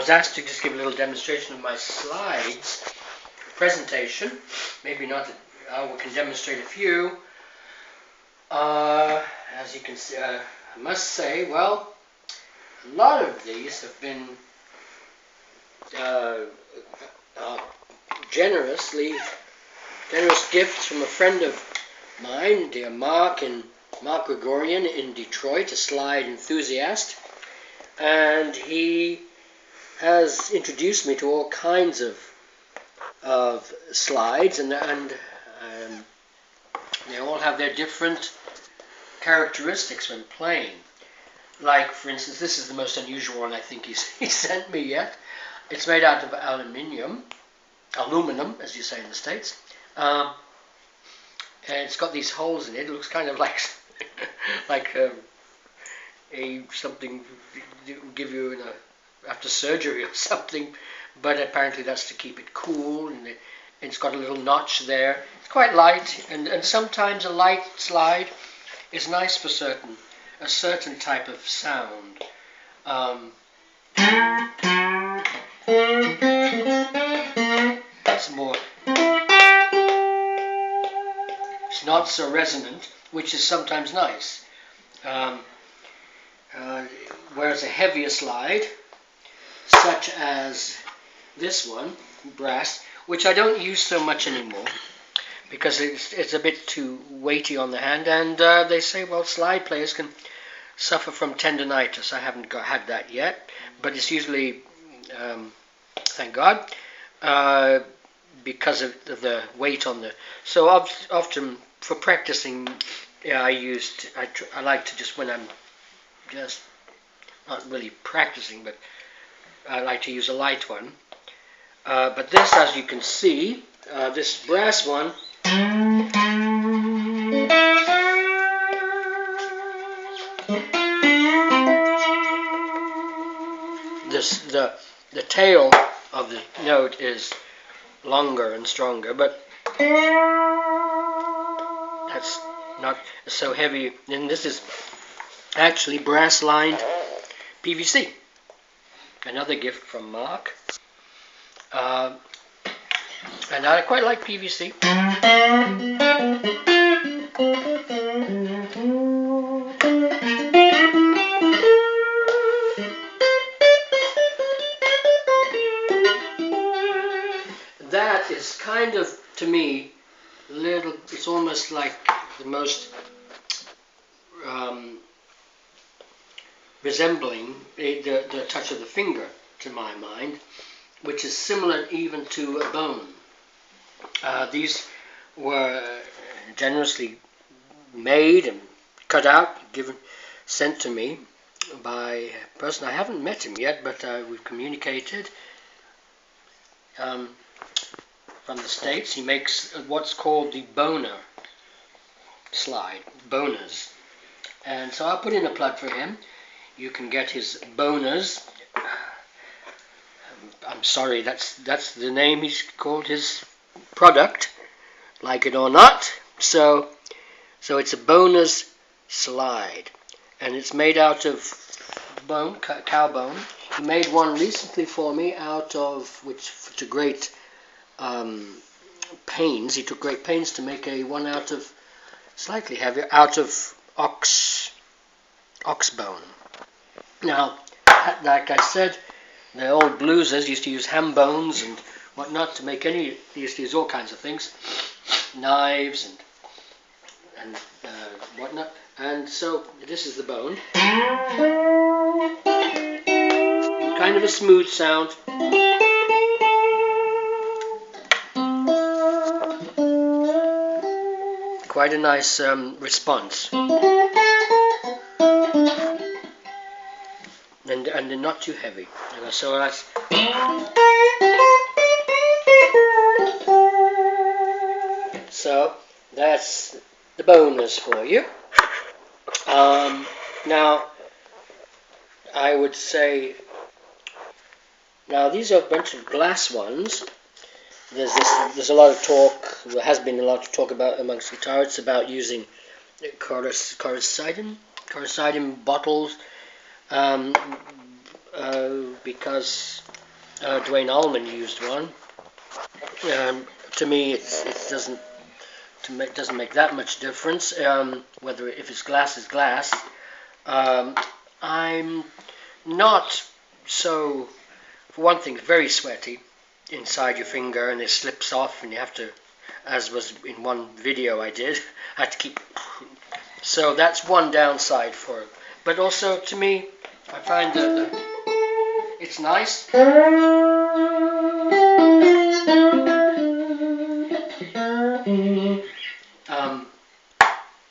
was asked to just give a little demonstration of my slides presentation. Maybe not, we can demonstrate a few. As you can see, I must say, well, a lot of these have been generous gifts from a friend of mine, dear Mark Gregorian in Detroit, a slide enthusiast, and he has introduced me to all kinds of slides, and they all have their different characteristics when playing. Like, for instance, this is the most unusual one I think he sent me yet. It's made out of aluminum, as you say in the States. And it's got these holes in it. It looks kind of like something give you after surgery or something, but apparently that's to keep it cool, and it's got a little notch there. It's quite light, and sometimes a light slide is nice for a certain type of sound. It's not so resonant, which is sometimes nice. Whereas a heavier slide, such as this one, brass, which I don't use so much anymore because it's a bit too weighty on the hand, and they say, well, slide players can suffer from tendonitis. I haven't had that yet, but it's usually, thank God, because of the weight on the. So often for practicing, I like to just, when I'm just not really practicing, but I like to use a light one. But this, as you can see, this brass one, the tail of the note is longer and stronger, but that's not so heavy. And this is actually brass lined PVC. Another gift from Mark. And I quite like PVC. That is kind of, to me, it's almost like the most resembling the touch of the finger, to my mind, which is similar even to a bone. These were generously made and cut out, sent to me by a person. I haven't met him yet, but we've communicated. From the States, he makes what's called the Boner slide, Boners. And so I'll put in a plug for him. You can get his Boners. I'm sorry, that's the name he's called his product, like it or not. So it's a Boners slide, and it's made out of bone, cow bone. He made one recently for me out of to great pains. He took great pains to make one out of slightly heavier, out of ox bone. Now, like I said, the old bluesers used to use ham bones and whatnot to make they used to use all kinds of things, knives and whatnot. And so this is the bone. Kind of a smooth sound. Quite a nice response. And they're not too heavy. So that's. So that's the Boners for you. Now, I would say. Now these are a bunch of glass ones. There's a lot of talk. There has been a lot of talk about amongst guitarists about using Coricidin bottles, because Duane Allman used one. To me, it doesn't make that much difference. Whether if it's glass is glass. I'm not so. For one thing, it's very sweaty inside your finger, and it slips off, and you have to, as was in one video I did, I had to keep. So that's one downside for it. But also, to me, I find that it's nice.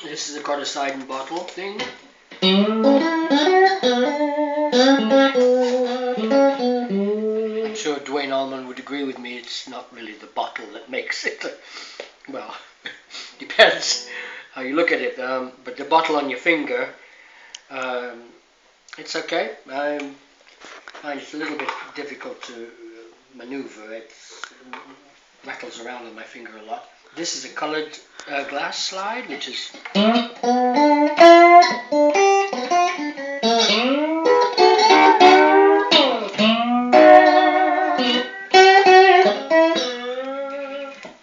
This is a Cottesiden bottle thing. I'm sure Duane Allman would agree with me. It's not really the bottle that makes it. Well, depends how you look at it. But the bottle on your finger, it's okay. I find it's a little bit difficult to maneuver. It rattles around on my finger a lot. This is a coloured glass slide, which is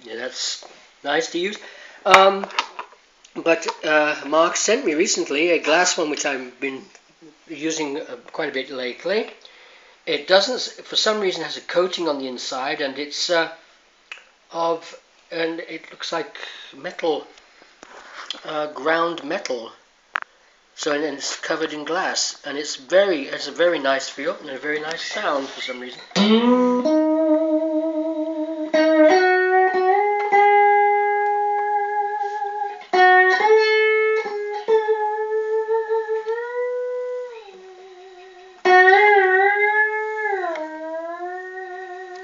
that's nice to use. But Mark sent me recently a glass one which I've been using quite a bit lately. It doesn't, for some reason, has a coating on the inside, and it's and it looks like metal, ground metal. So and it's covered in glass, and it's a very nice feel and a very nice sound for some reason.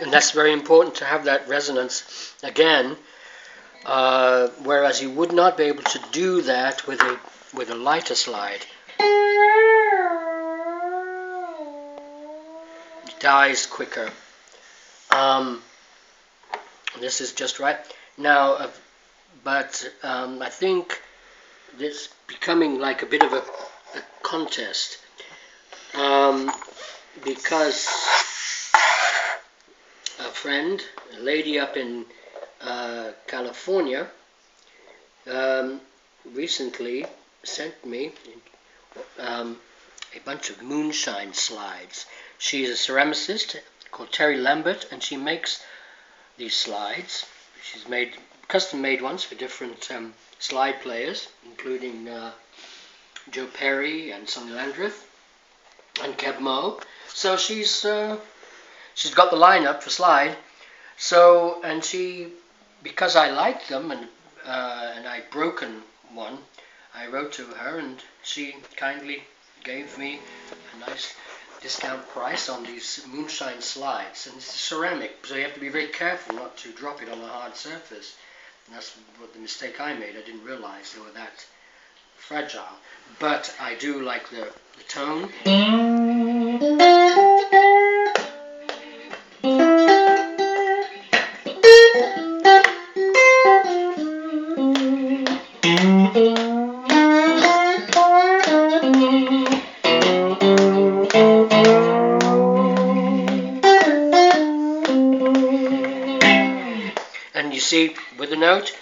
And that's very important to have that resonance again, whereas you would not be able to do that with a lighter slide. It dies quicker. This is just right now, but I think it's becoming like a bit of a contest, because a lady up in California, recently sent me a bunch of moonshine slides. She's a ceramicist called Terry Lambert, and she makes these slides. She's made custom-made ones for different slide players, including Joe Perry and Sonny Landreth and Keb Mo. So she's got the lineup for slide. So, and because I liked them and I'd broken one, I wrote to her, and she kindly gave me a nice discount price on these moonshine slides. And it's ceramic, so you have to be very careful not to drop it on a hard surface. And that's what the mistake I made. I didn't realize they were that fragile. But I do like the tone. And you see, with the note,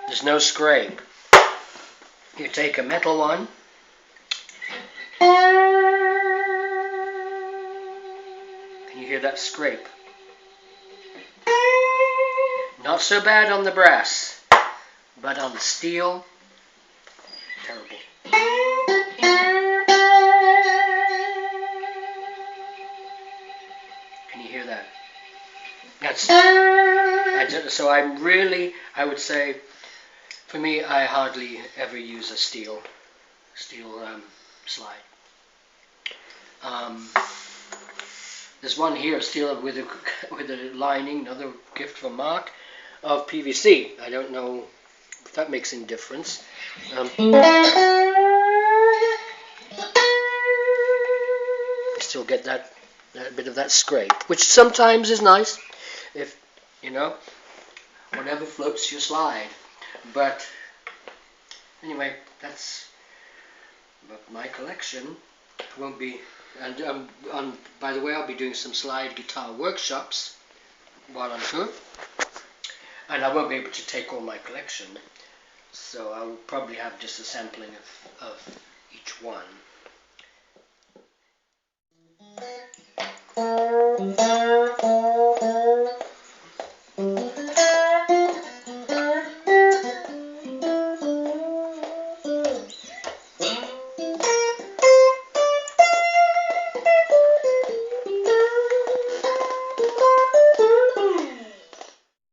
there's no scrape. You take a metal one, and you hear that scrape. Not so bad on the brass, but on the steel, terrible. Can you hear that? So I would say, for me, I hardly ever use a steel slide. There's one here, steel with a lining, another gift from Mark, of PVC. I don't know if that makes any difference. You still get that bit of that scrape, which sometimes is nice, if whatever floats your slide. But anyway, that's my collection. Won't be And by the way, I'll be doing some slide guitar workshops while I'm here, and I won't be able to take all my collection, so I'll probably have just a sampling of each one.